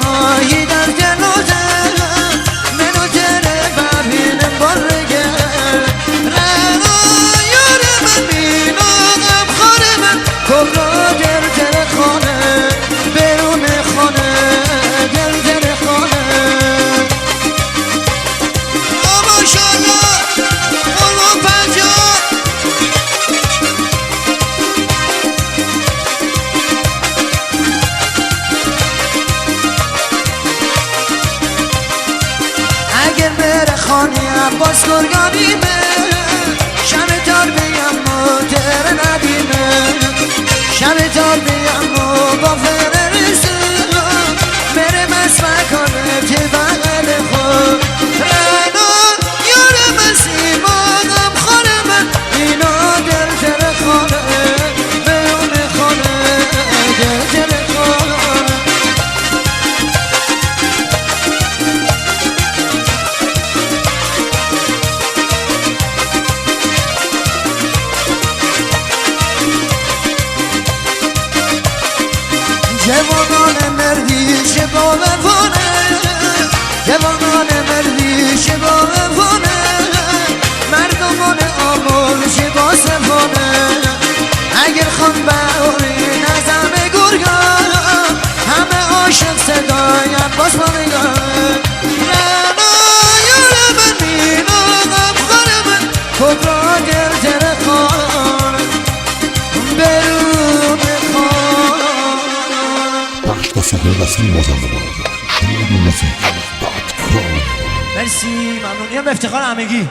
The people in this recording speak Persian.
مایی در جلوته منو جره ببینم بارگه رنا یار من بینم خانه من کبرا جر خانه برون خانه جر خانه ماشالله قلوب پنجاه اگر بره خانه عباس گرگانیمه شب تار بیم موتر ندیمه شب تار بیم با فره رسون بره مسمه کنه که بغل خود رنا یار مسی مادم خانه من اینا در خانه بیرون خانه در خانه جوانان مردی چه با وفانه جوانان مردی چه با وفانه مردمان آمول چه با صفانه اگر خان بهاری نظم گرگان همه عاشق صدای عباس مانگان رنا یار من میناغم خانه من کبرا جر خانه برون خانه بخش سهل رسمی مازنده شنید موزیک .com مرسی ممنونیم به افتخار همگی.